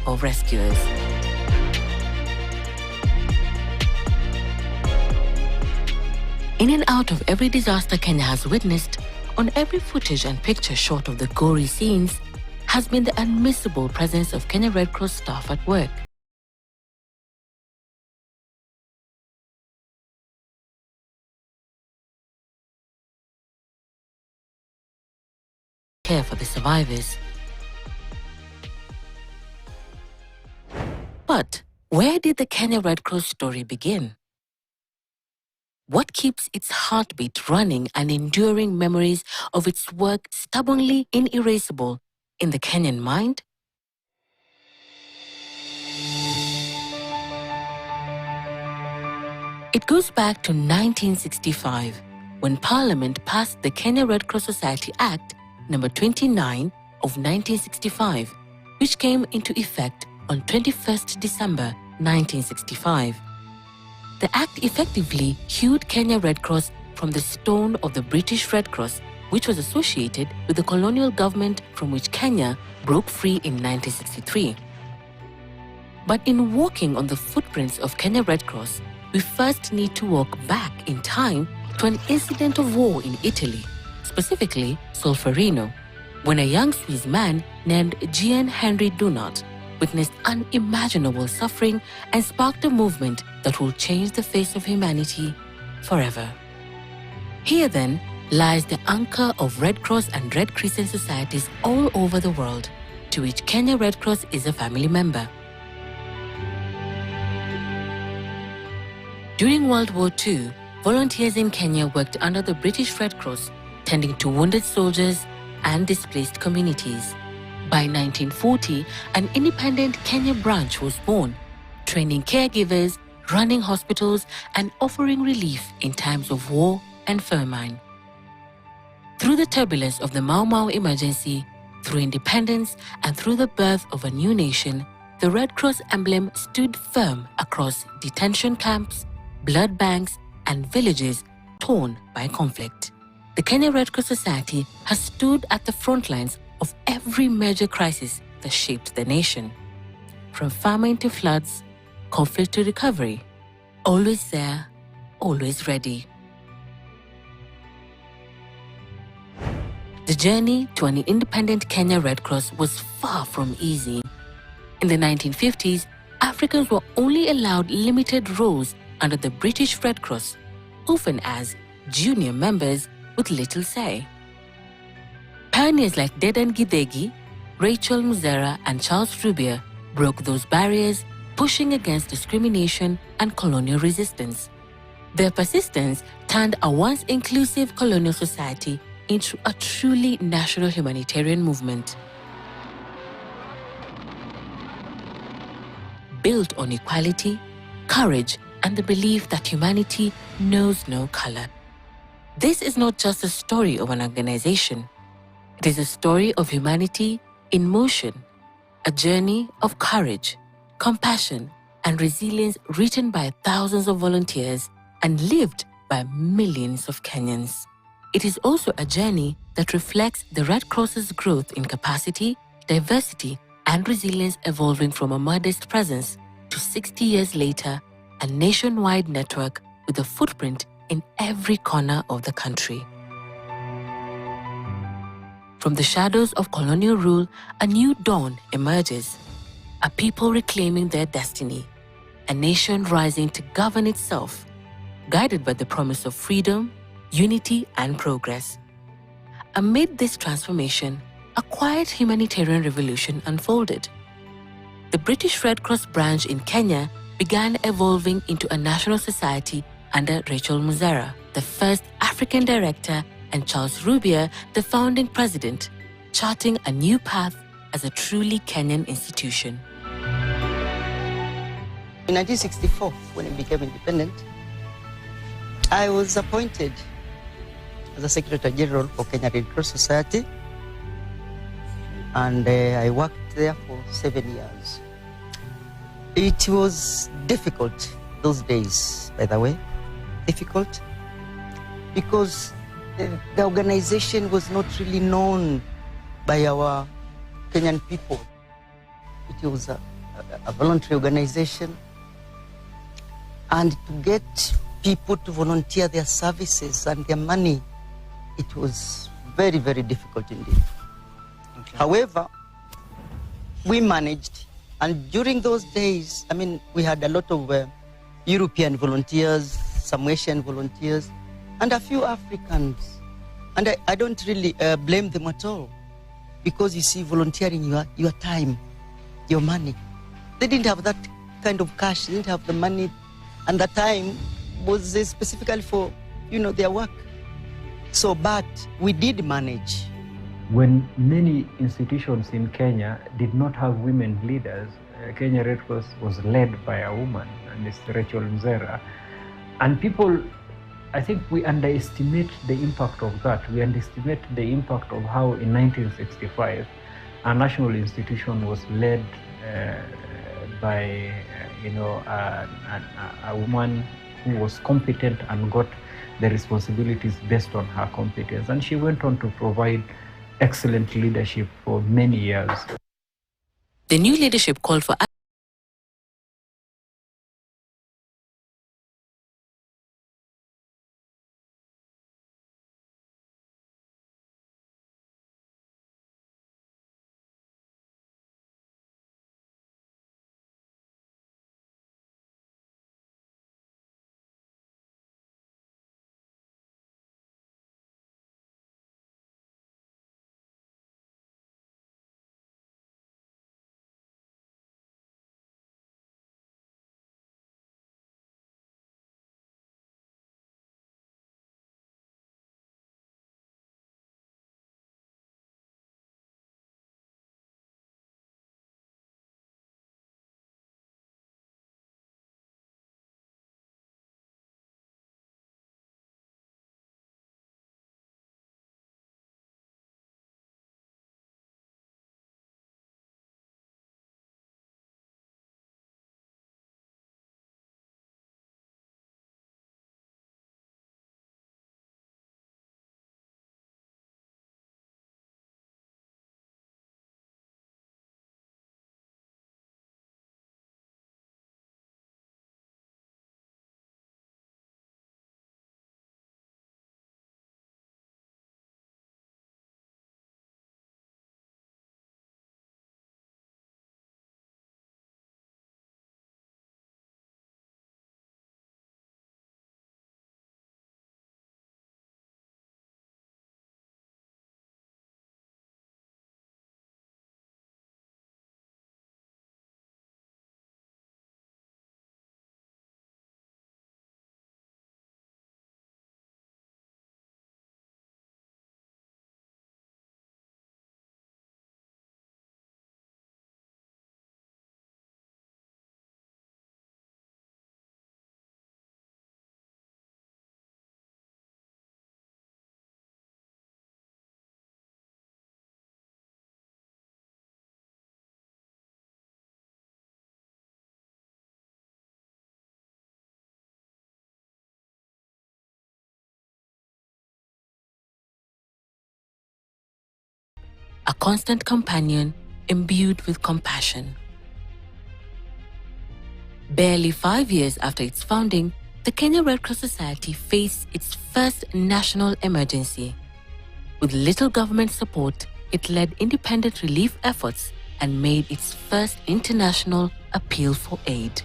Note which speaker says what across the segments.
Speaker 1: of rescuers. In and out of every disaster Kenya has witnessed, on every footage and picture short of the gory scenes, has been the unmissable presence of Kenya Red Cross staff at work. Care for the survivors. But where did the Kenya Red Cross story begin? What keeps its heartbeat running and enduring memories of its work stubbornly inerasable in the Kenyan mind? It goes back to 1965, when Parliament passed the Kenya Red Cross Society Act No. 29 of 1965, which came into effect on 21st December 1965. The act effectively hewed Kenya Red Cross from the stone of the British Red Cross, which was associated with the colonial government from which Kenya broke free in 1963. But in walking on the footprints of Kenya Red Cross, we first need to walk back in time to an incident of war in Italy, specifically Solferino, when a young Swiss man named Jean Henry Dunant witnessed unimaginable suffering and sparked a movement that will change the face of humanity forever. Here then lies the anchor of Red Cross and Red Crescent societies all over the world, to which Kenya Red Cross is a family member. During World War II, volunteers in Kenya worked under the British Red Cross, tending to wounded soldiers and displaced communities. By 1940, an independent Kenya branch was born, training caregivers, running hospitals, and offering relief in times of war and famine. Through the turbulence of the Mau Mau emergency, through independence, and through the birth of a new nation, the Red Cross emblem stood firm across detention camps, blood banks, and villages torn by conflict. The Kenya Red Cross Society has stood at the front lines of every major crisis that shaped the nation. From famine to floods, conflict to recovery, always there, always ready. The journey to an independent Kenya Red Cross was far from easy. In the 1950s, Africans were only allowed limited roles under the British Red Cross, often as junior members with little say. Pioneers like Dedan Gidegi, Rachel Muzera, and Charles Rubier broke those barriers, pushing against discrimination and colonial resistance. Their persistence turned a once inclusive colonial society into a truly national humanitarian movement. Built on equality, courage, and the belief that humanity knows no color. This is not just a story of an organization. It is a story of humanity in motion, a journey of courage, compassion, and resilience written by thousands of volunteers and lived by millions of Kenyans. It is also a journey that reflects the Red Cross's growth in capacity, diversity, and resilience, evolving from a modest presence to 60 years later, a nationwide network with a footprint in every corner of the country. From the shadows of colonial rule, a new dawn emerges. A people reclaiming their destiny. A nation rising to govern itself, guided by the promise of freedom, unity, and progress. Amid this transformation, a quiet humanitarian revolution unfolded. The British Red Cross branch in Kenya began evolving into a national society under Rachel Muzera, the first African director, and Charles Rubier, the founding president, charting a new path as a truly Kenyan institution.
Speaker 2: In 1964, when it became independent, I was appointed as a Secretary General for Kenya Red Cross Society, and I worked there for 7 years. It was difficult those days, by the way, difficult because the organization was not really known by our Kenyan people. It was a voluntary organization, and to get people to volunteer their services and their money, it was very, very difficult indeed. Okay. However, we managed, and during those days, I mean, we had a lot of European volunteers, some Asian volunteers, and a few Africans. And I don't really blame them at all, because you see, volunteering your time, your money. They didn't have that kind of cash, they didn't have the money, and the time was specifically for, their work. So, but we did manage.
Speaker 3: When many institutions in Kenya did not have women leaders, Kenya Red Cross was led by a woman, and it's Rachel Mzera. And people, I think we underestimate the impact of that. We underestimate the impact of how in 1965, a national institution was led by, a woman who was competent and got the responsibilities based on her competence. And she went on to provide excellent leadership for many years.
Speaker 1: The new leadership called for a constant companion imbued with compassion. Barely 5 years after its founding, the Kenya Red Cross Society faced its first national emergency. With little government support, it led independent relief efforts and made its first international appeal for aid.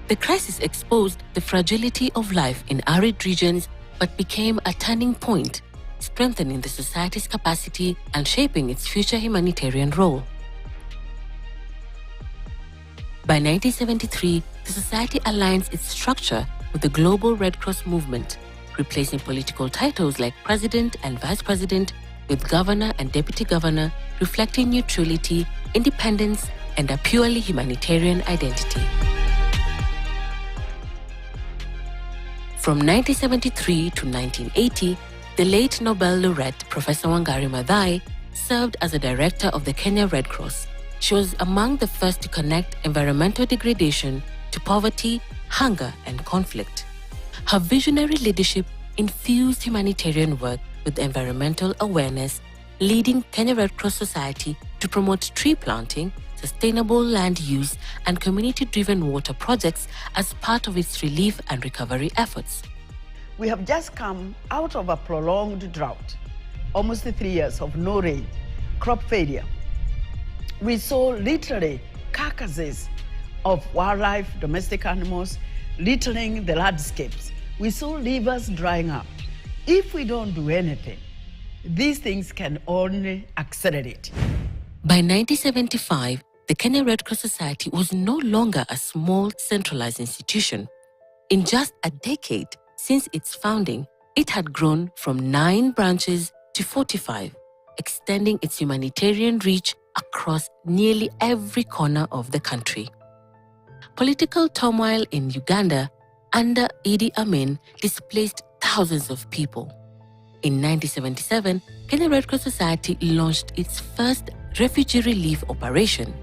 Speaker 1: The crisis exposed the fragility of life in arid regions, but became a turning point, strengthening the society's capacity and shaping its future humanitarian role. By 1973, the society aligns its structure with the global Red Cross movement, replacing political titles like president and vice president with governor and deputy governor, reflecting neutrality, independence, and a purely humanitarian identity. From 1973 to 1980, the late Nobel laureate Professor Wangari Maathai served as a director of the Kenya Red Cross. She was among the first to connect environmental degradation to poverty, hunger, and conflict. Her visionary leadership infused humanitarian work with environmental awareness, leading Kenya Red Cross Society to promote tree planting, sustainable land use, and community-driven water projects as part of its relief and recovery efforts.
Speaker 4: We have just come out of a prolonged drought, almost 3 years of no rain, crop failure. We saw literally carcasses of wildlife, domestic animals, littering the landscapes. We saw rivers drying up. If we don't do anything, these things can only accelerate.
Speaker 1: By 1975, the Kenya Red Cross Society was no longer a small, centralized institution. In just a decade since its founding, it had grown from 9 branches to 45, extending its humanitarian reach across nearly every corner of the country. Political turmoil in Uganda under Idi Amin displaced thousands of people. In 1977, Kenya Red Cross Society launched its first refugee relief operation,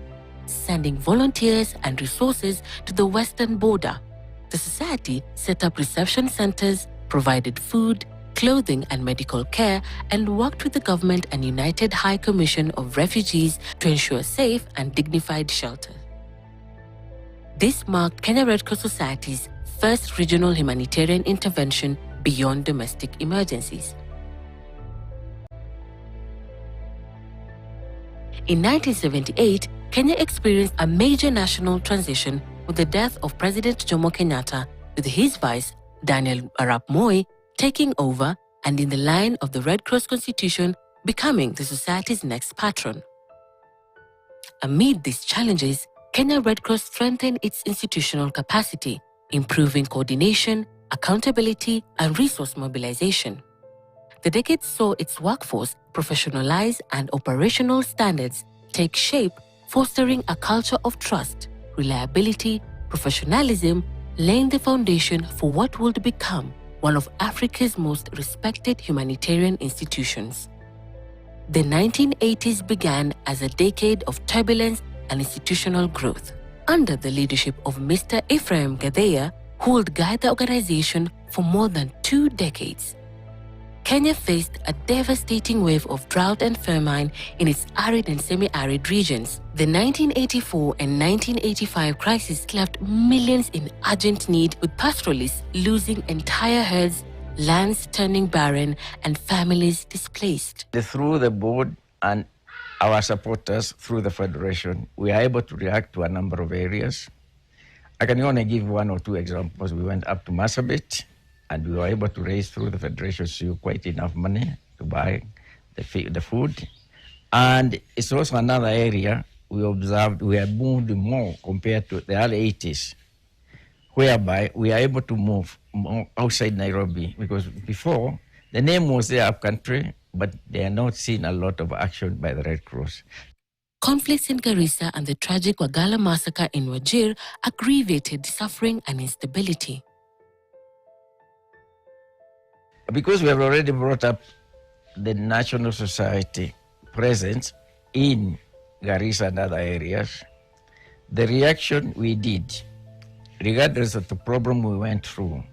Speaker 1: sending volunteers and resources to the western border. The society set up reception centers, provided food, clothing and medical care, and worked with the government and United High Commission of Refugees to ensure safe and dignified shelter. This marked Kenya Red Cross Society's first regional humanitarian intervention beyond domestic emergencies. In 1978, Kenya experienced a major national transition with the death of President Jomo Kenyatta, with his vice, Daniel Arap Moi, taking over and in the line of the Red Cross Constitution, becoming the society's next patron. Amid these challenges, Kenya Red Cross strengthened its institutional capacity, improving coordination, accountability, and resource mobilization. The decade saw its workforce professionalize and operational standards take shape, fostering a culture of trust, reliability, professionalism, laying the foundation for what would become one of Africa's most respected humanitarian institutions. The 1980s began as a decade of turbulence and institutional growth. Under the leadership of Mr. Ephraim Gadeya, who would guide the organization for more than 2 decades. Kenya faced a devastating wave of drought and famine in its arid and semi-arid regions. The 1984 and 1985 crisis left millions in urgent need, with pastoralists losing entire herds, lands turning barren, and families displaced.
Speaker 5: Through the board and our supporters through the Federation, we are able to react to a number of areas. I can only give 1 or 2 examples. We went up to Marsabit, and we were able to raise through the Federation quite enough money to buy the food. And it's also another area we observed we have moved more compared to the early 80s, whereby we are able to move more outside Nairobi, because before, the name was there up country, but they are not seeing a lot of action by the Red Cross.
Speaker 1: Conflicts in Garissa and the tragic Wagala massacre in Wajir aggravated suffering and instability.
Speaker 5: Because we have already brought up the National Society presence in Garissa and other areas, the reaction we did, regardless of the problem we went through,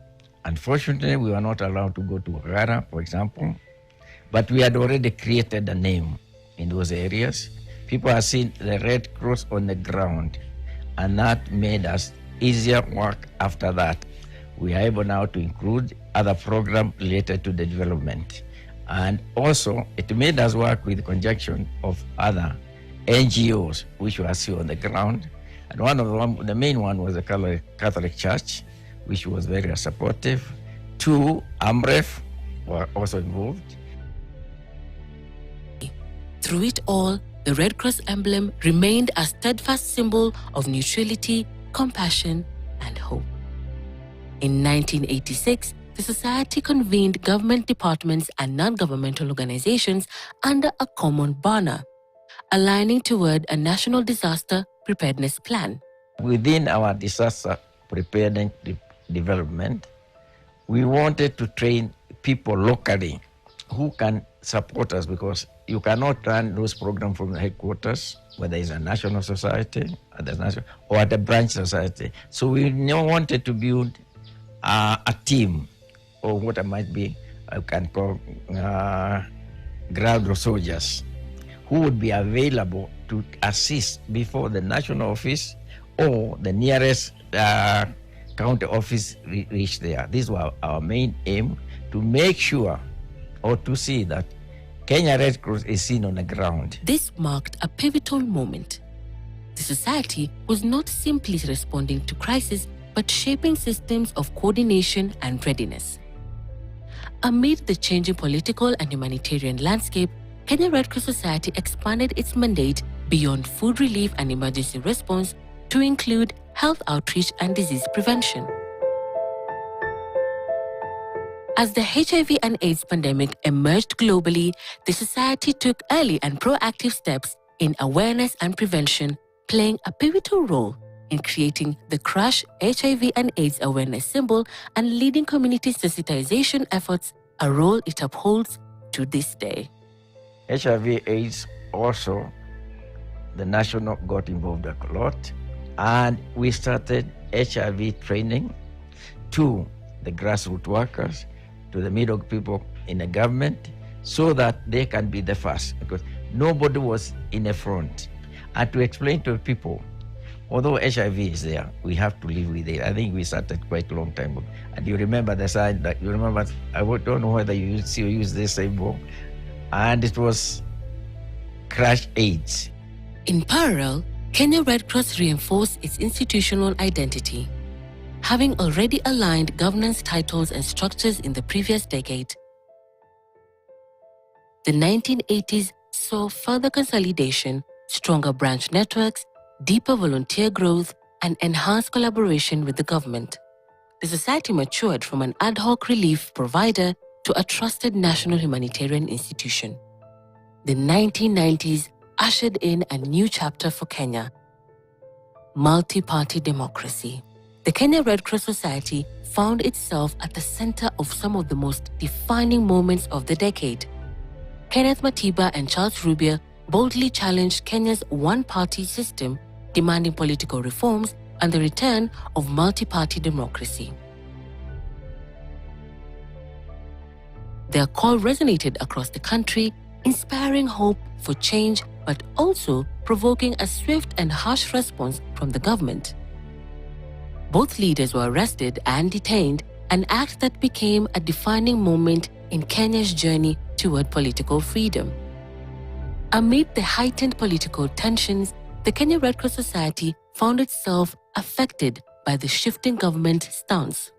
Speaker 5: unfortunately, we were not allowed to go to Ghana, for example, but we had already created a name in those areas. People have seen the Red Cross on the ground, and that made us easier work after that. We are able now to include other programs related to the development. And also, it made us work with conjunction of other NGOs, which were still on the ground. And the main one was the Catholic Church, which was very supportive. 2, AMREF were also involved.
Speaker 1: Through it all, the Red Cross emblem remained a steadfast symbol of neutrality, compassion, and hope. In 1986, the Society convened government departments and non-governmental organizations under a common banner, aligning toward a national disaster preparedness plan.
Speaker 5: Within our disaster preparedness development, we wanted to train people locally who can support us, because you cannot run those programs from the headquarters, whether it's a national society or at a branch society. So we wanted to build a team, or what I might be, I can call ground soldiers, who would be available to assist before the national office or the nearest county office reach there. This was our main aim, to make sure or to see that Kenya Red Cross is seen on the ground.
Speaker 1: This marked a pivotal moment. The society was not simply responding to crisis, but shaping systems of coordination and readiness. Amid the changing political and humanitarian landscape, Kenya Red Cross Society expanded its mandate beyond food relief and emergency response to include health outreach and disease prevention. As the HIV and AIDS pandemic emerged globally, the society took early and proactive steps in awareness and prevention, playing a pivotal role in creating the Crush HIV and AIDS awareness symbol and leading community sensitization efforts, a role it upholds to this day.
Speaker 5: HIV/AIDS also, the national got involved a lot, and we started HIV training to the grassroots workers, to the middle people in the government, so that they can be the first, because nobody was in the front. And to explain to people, although HIV is there, we have to live with it. I think we started quite a long time ago. And you remember the sign that you remember, I don't know whether you use this symbol, and it was Crush AIDS.
Speaker 1: In parallel, Kenya Red Cross reinforced its institutional identity. Having already aligned governance titles and structures in the previous decade, the 1980s saw further consolidation, stronger branch networks, deeper volunteer growth, and enhanced collaboration with the government. The society matured from an ad hoc relief provider to a trusted national humanitarian institution. The 1990s ushered in a new chapter for Kenya: multi-party democracy. The Kenya Red Cross Society found itself at the center of some of the most defining moments of the decade. Kenneth Matiba and Charles Rubia boldly challenged Kenya's one-party system, demanding political reforms and the return of multi-party democracy. Their call resonated across the country, inspiring hope for change, but also provoking a swift and harsh response from the government. Both leaders were arrested and detained, an act that became a defining moment in Kenya's journey toward political freedom. Amid the heightened political tensions, the Kenya Red Cross Society found itself affected by the shifting government stance.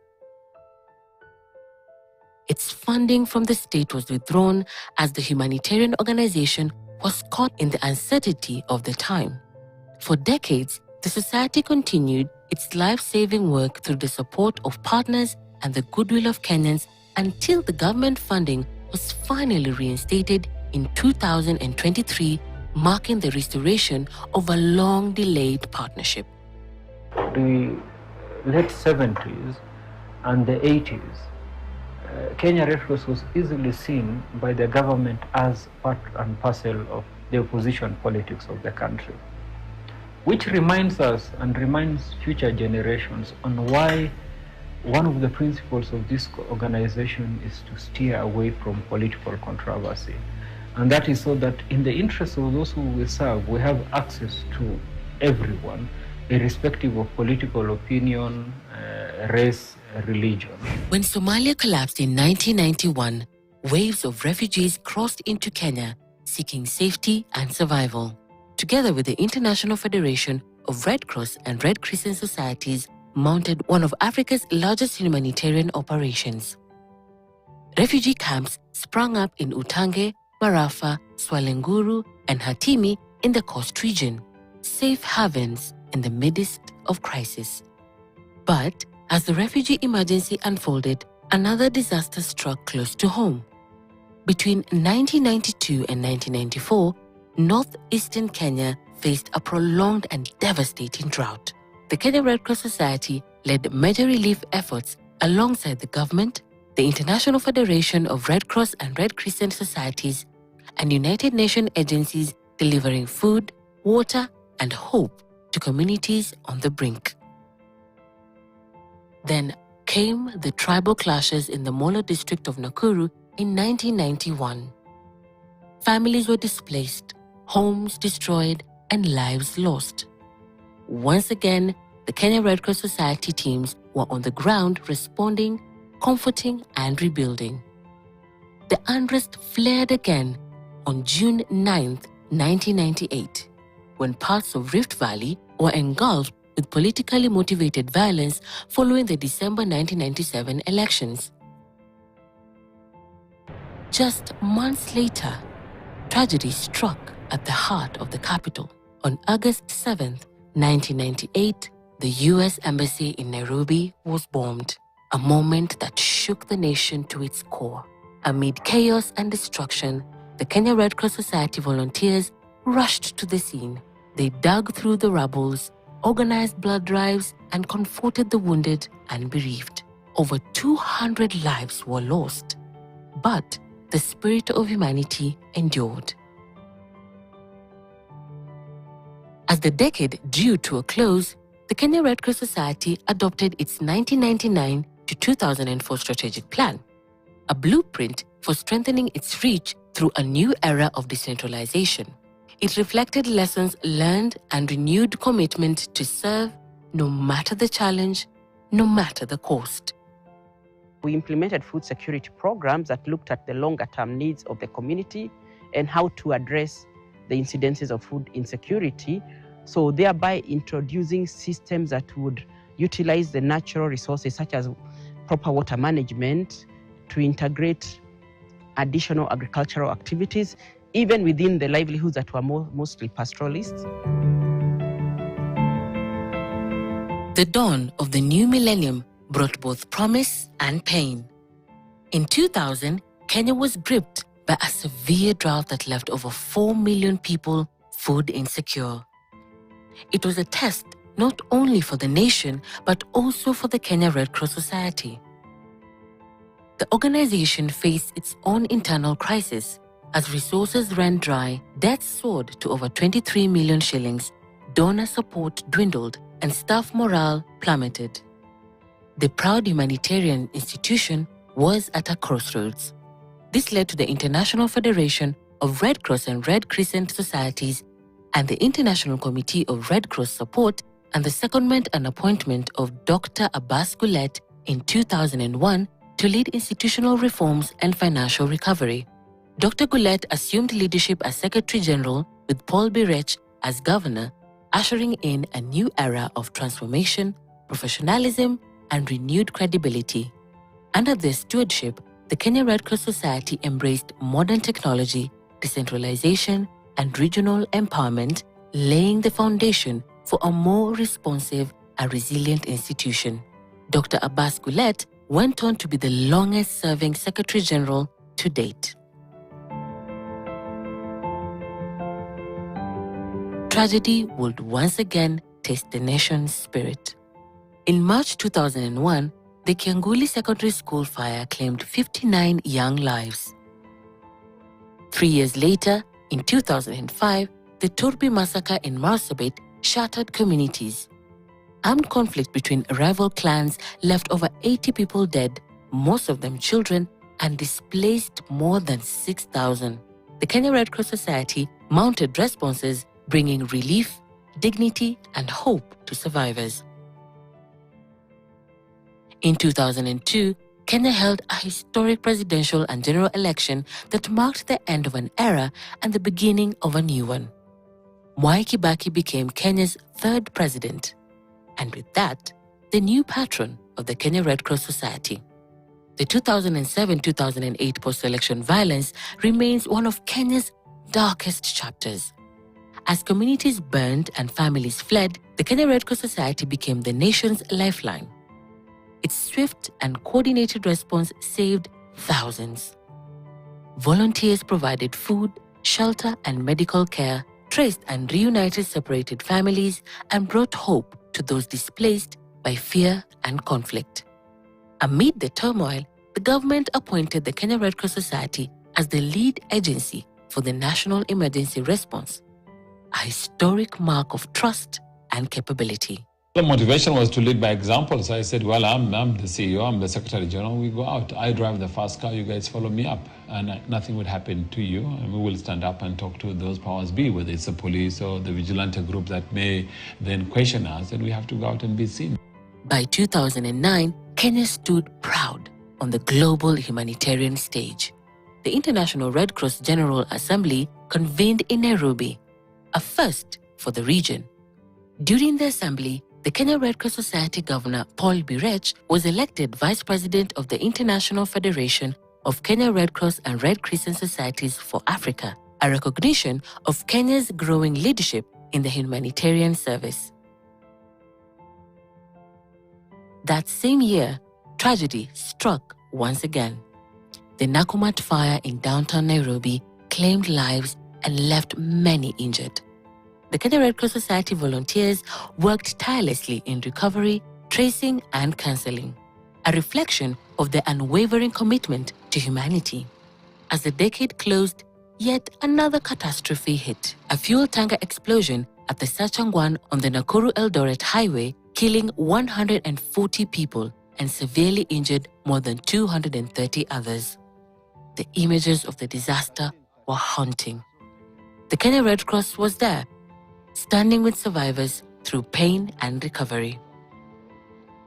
Speaker 1: Its funding from the state was withdrawn as the humanitarian organization was caught in the uncertainty of the time. For decades, the society continued its life-saving work through the support of partners and the goodwill of Kenyans until the government funding was finally reinstated in 2023, marking the restoration of a long-delayed partnership.
Speaker 3: The late 70s and the 80s, Kenya Red Cross was easily seen by the government as part and parcel of the opposition politics of the country, which reminds us and reminds future generations on why one of the principles of this organization is to steer away from political controversy. And that is so that in the interest of those who we serve, we have access to everyone, irrespective of political opinion, race, religion.
Speaker 1: When Somalia collapsed in 1991, waves of refugees crossed into Kenya, seeking safety and survival. Together with the International Federation of Red Cross and Red Crescent Societies, mounted one of Africa's largest humanitarian operations. Refugee camps sprung up in Utange, Marafa, Swalenguru, and Hatimi in the coast region, safe havens in the midst of crisis. But as the refugee emergency unfolded, another disaster struck close to home. Between 1992 and 1994, northeastern Kenya faced a prolonged and devastating drought. The Kenya Red Cross Society led major relief efforts alongside the government, the International Federation of Red Cross and Red Crescent Societies, and United Nations agencies, delivering food, water, and hope to communities on the brink. Then came the tribal clashes in the Molo district of Nakuru in 1991. Families were displaced, homes destroyed, and lives lost. Once again, the Kenya Red Cross Society teams were on the ground responding, comforting, and rebuilding. The unrest flared again on June 9, 1998, when parts of Rift Valley were engulfed with politically motivated violence following the December 1997 elections. Just months later, tragedy struck at the heart of the capital. On August 7, 1998, the US Embassy in Nairobi was bombed, a moment that shook the nation to its core. Amid chaos and destruction, the Kenya Red Cross Society volunteers rushed to the scene. They dug through the rubbles, organized blood drives, and comforted the wounded and bereaved. Over 200 lives were lost, but the spirit of humanity endured. As the decade drew to a close, the Kenya Red Cross Society adopted its 1999 to 2004 strategic plan, a blueprint for strengthening its reach through a new era of decentralization. It reflected lessons learned and renewed commitment to serve no matter the challenge, no matter the cost.
Speaker 6: We implemented food security programs that looked at the longer-term needs of the community and how to address the incidences of food insecurity, so thereby introducing systems that would utilize the natural resources such as proper water management to integrate additional agricultural activities, even within the livelihoods that were mostly pastoralists.
Speaker 1: The dawn of the new millennium brought both promise and pain. In 2000, Kenya was gripped by a severe drought that left over 4 million people food insecure. It was a test not only for the nation, but also for the Kenya Red Cross Society. The organization faced its own internal crisis. As resources ran dry, debts soared to over 23 million shillings, donor support dwindled, and staff morale plummeted. The proud humanitarian institution was at a crossroads. This led to the International Federation of Red Cross and Red Crescent Societies and the International Committee of Red Cross Support and the secondment and appointment of Dr. Abbas Gullet in 2001 to lead institutional reforms and financial recovery. Dr. Gullet assumed leadership as Secretary General with Paul Birech as Governor, ushering in a new era of transformation, professionalism, and renewed credibility. Under their stewardship, the Kenya Red Cross Society embraced modern technology, decentralization, and regional empowerment, laying the foundation for a more responsive and resilient institution. Dr. Abbas Gullet went on to be the longest-serving Secretary General to date. Tragedy would once again test the nation's spirit. In March 2001, the Kianguli Secondary School fire claimed 59 young lives. 3 years later, in 2005, the Turbi massacre in Marsabit shattered communities. Armed conflict between rival clans left over 80 people dead, most of them children, and displaced more than 6,000. The Kenya Red Cross Society mounted responses, bringing relief, dignity, and hope to survivors. In 2002, Kenya held a historic presidential and general election that marked the end of an era and the beginning of a new one. Mwai Kibaki became Kenya's third president, and with that, the new patron of the Kenya Red Cross Society. The 2007-2008 post-election violence remains one of Kenya's darkest chapters. As communities burned and families fled, the Kenya Red Cross Society became the nation's lifeline. Its swift and coordinated response saved thousands. Volunteers provided food, shelter, and medical care, traced and reunited separated families, and brought hope to those displaced by fear and conflict. Amid the turmoil, the government appointed the Kenya Red Cross Society as the lead agency for the National Emergency Response, a historic mark of trust and capability.
Speaker 7: The motivation was to lead by example. So I said, well, I'm the CEO, I'm the Secretary General, we go out. I drive the fast car, you guys follow me up. and nothing would happen to you. And we will stand up and talk to those powers be, whether it's the police or the vigilante group that may then question us, and we have to go out and be seen.
Speaker 1: By 2009, Kenya stood proud on the global humanitarian stage. The International Red Cross General Assembly convened in Nairobi, a first for the region. During the assembly, the Kenya Red Cross Society Governor Paul Birech was elected Vice President of the International Federation of Kenya Red Cross and Red Crescent Societies for Africa, a recognition of Kenya's growing leadership in the humanitarian service. That same year, tragedy struck once again. The Nakumatt fire in downtown Nairobi claimed lives and left many injured. The Kenya Red Cross Society volunteers worked tirelessly in recovery, tracing, and counseling, a reflection of their unwavering commitment to humanity. As the decade closed, yet another catastrophe hit: a fuel tanker explosion at the Sachangwan on the Nakuru-Eldoret highway, killing 140 people and severely injured more than 230 others. The images of the disaster were haunting. The Kenya Red Cross was there, standing with survivors through pain and recovery.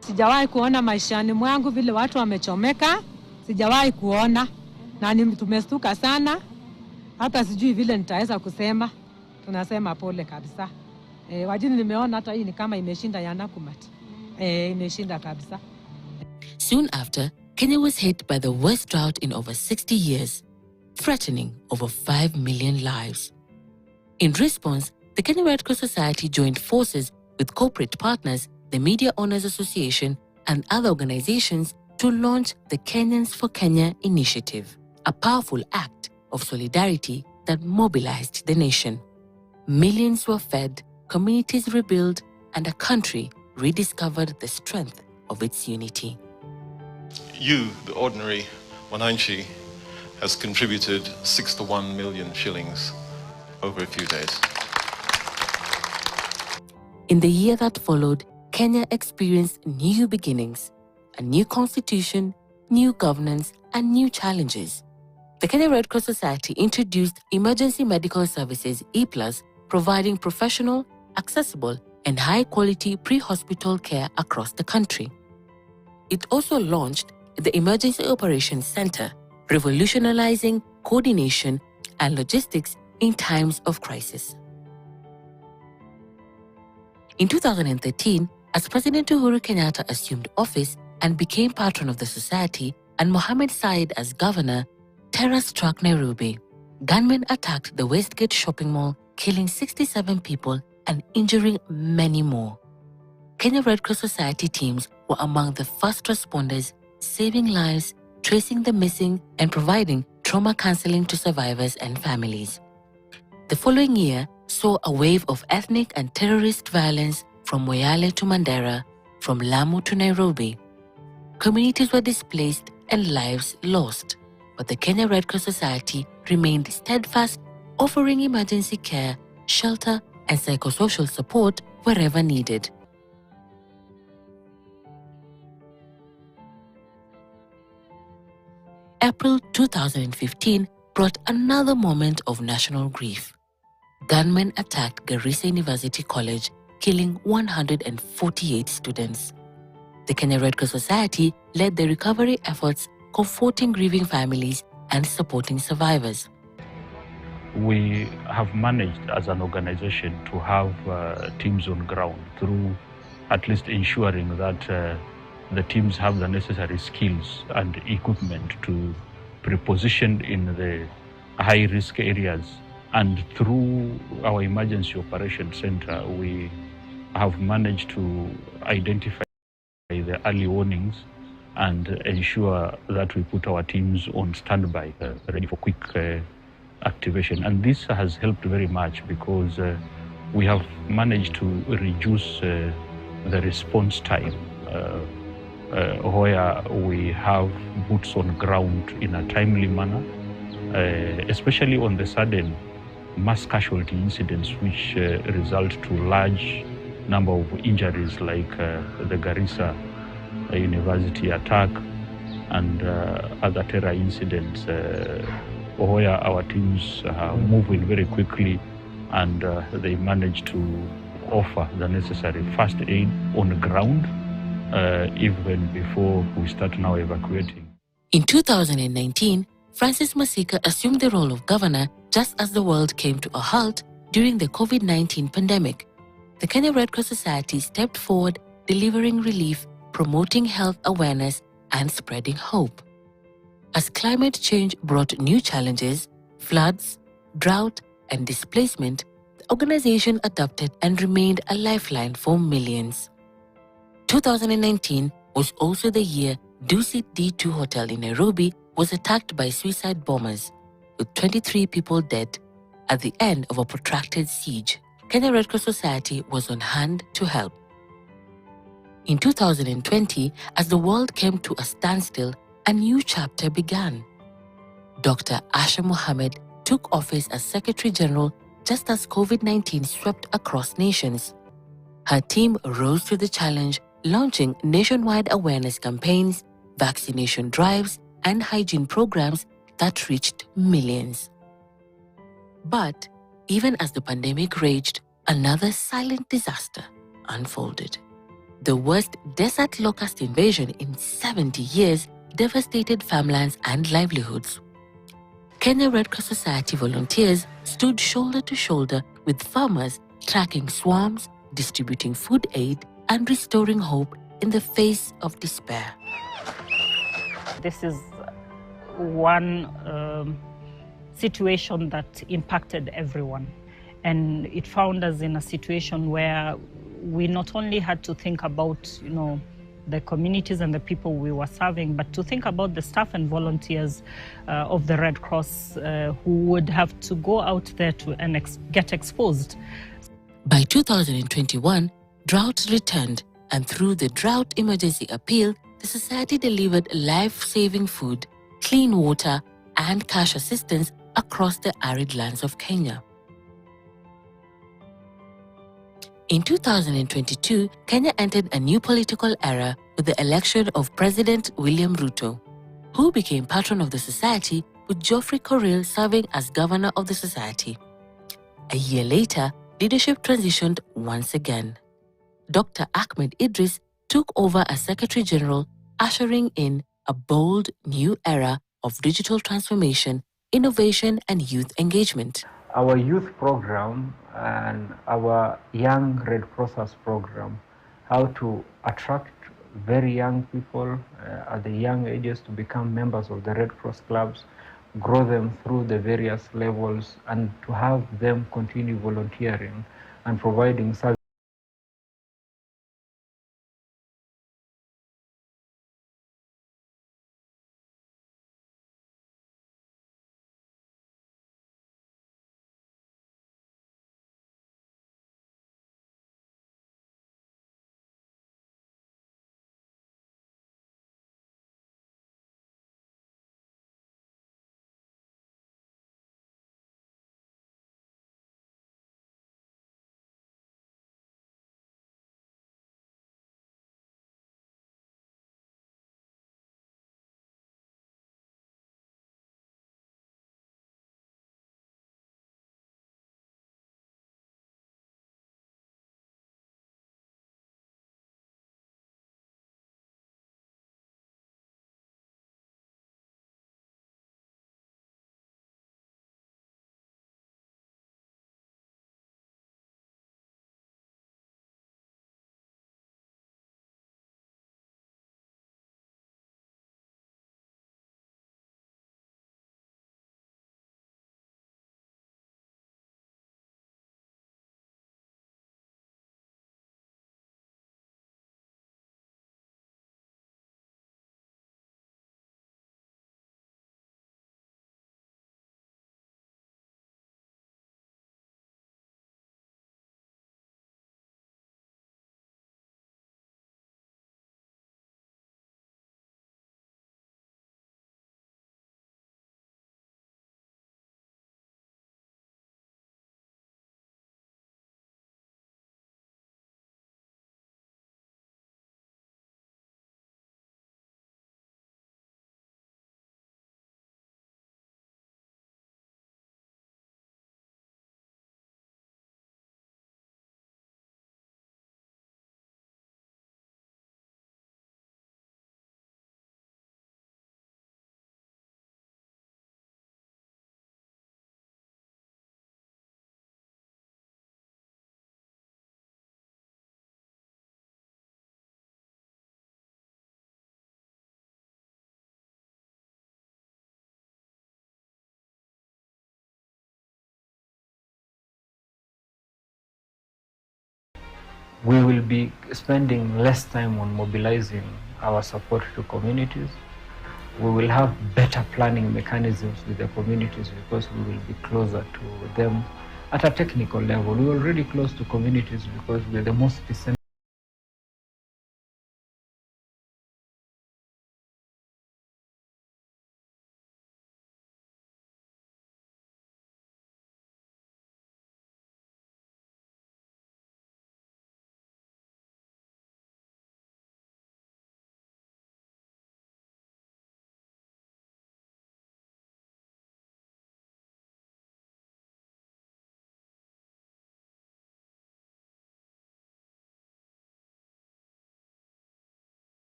Speaker 8: Sijawahi kuona maishani mwangu vile watu wamechomeka, sijawahi kuona, na tumestuka sana, hata sijui vile nitaweza kusema. Tunasema pole kabisa. Wajini nimeona hata hii ni kama imeshinda ya Nakumatt. Imeshinda kabisa.
Speaker 1: Soon after, Kenya was hit by the worst drought in over 60 years, threatening over 5 million lives. In response, the Kenya Red Cross Society joined forces with corporate partners, the Media Owners Association, and other organizations to launch the Kenyans for Kenya initiative, a powerful act of solidarity that mobilized the nation. Millions were fed, communities rebuilt, and a country rediscovered the strength of its unity.
Speaker 9: You, the ordinary Wananchi, has contributed 61 million shillings over a few days.
Speaker 1: In the year that followed, Kenya experienced new beginnings, a new constitution, new governance, and new challenges. The Kenya Red Cross Society introduced Emergency Medical Services E+, providing professional, accessible, and high-quality pre-hospital care across the country. It also launched the Emergency Operations Center, revolutionizing coordination and logistics in times of crisis. In 2013, as President Uhuru Kenyatta assumed office and became patron of the society, and Mohamed Said as governor, terror struck Nairobi. Gunmen attacked the Westgate shopping mall, killing 67 people and injuring many more. Kenya Red Cross Society teams were among the first responders, saving lives, tracing the missing, and providing trauma counseling to survivors and families. The following year saw a wave of ethnic and terrorist violence from Moyale to Mandera, from Lamu to Nairobi. Communities were displaced and lives lost, but the Kenya Red Cross Society remained steadfast, offering emergency care, shelter, and psychosocial support wherever needed. April 2015 brought another moment of national grief. Gunmen attacked Garissa University College, killing 148 students. The Kenya Red Cross Society led the recovery efforts, comforting grieving families and supporting survivors.
Speaker 10: We have managed as an organization to have teams on ground through at least ensuring that the teams have the necessary skills and equipment to be positioned in the high-risk areas. And through our Emergency Operations Center, we have managed to identify the early warnings and ensure that we put our teams on standby, ready for quick activation. And this has helped very much because we have managed to reduce the response time where we have boots on ground in a timely manner, especially on the sudden mass casualty incidents which result to large number of injuries like the Garissa University attack and other terror incidents, where our teams move in very quickly, and they manage to offer the necessary first aid on the ground, even before we start now evacuating.
Speaker 1: In 2019, Francis Masika assumed the role of governor just as the world came to a halt during the COVID-19 pandemic. The Kenya Red Cross Society stepped forward, delivering relief, promoting health awareness, and spreading hope. As climate change brought new challenges, floods, drought, and displacement, the organization adapted and remained a lifeline for millions. 2019 was also the year Dusit D2 Hotel in Nairobi was attacked by suicide bombers, with 23 people dead. At the end of a protracted siege, Kenya Red Cross Society was on hand to help. In 2020, as the world came to a standstill, a new chapter began. Dr. Asha Mohammed took office as Secretary General just as COVID-19 swept across nations. Her team rose to the challenge, launching nationwide awareness campaigns, vaccination drives, and hygiene programs that reached millions. But even as the pandemic raged, another silent disaster unfolded. The worst desert locust invasion in 70 years devastated farmlands and livelihoods. Kenya Red Cross Society volunteers stood shoulder to shoulder with farmers, tracking swarms, distributing food aid, and restoring hope in the face of despair.
Speaker 11: This is one situation that impacted everyone. And it found us in a situation where we not only had to think about, the communities and the people we were serving, but to think about the staff and volunteers of the Red Cross who would have to go out there and get exposed.
Speaker 1: By 2021, drought returned, and through the Drought Emergency Appeal, the Society delivered life-saving food, clean water, and cash assistance across the arid lands of Kenya. In 2022, Kenya entered a new political era with the election of President William Ruto, who became patron of the Society, with Geoffrey Korir serving as governor of the Society. A year later, leadership transitioned once again. Dr. Ahmed Idris took over as Secretary General, ushering in a bold new era of digital transformation, innovation, and youth engagement.
Speaker 3: Our youth program and our Young Red Crossers program, how to attract very young people at the young ages to become members of the Red Cross clubs, grow them through the various levels, and to have them continue volunteering and providing services. We will be spending less time on mobilizing our support to communities. We will have better planning mechanisms with the communities because we will be closer to them at a technical level. We're already close to communities because we're the most decentralized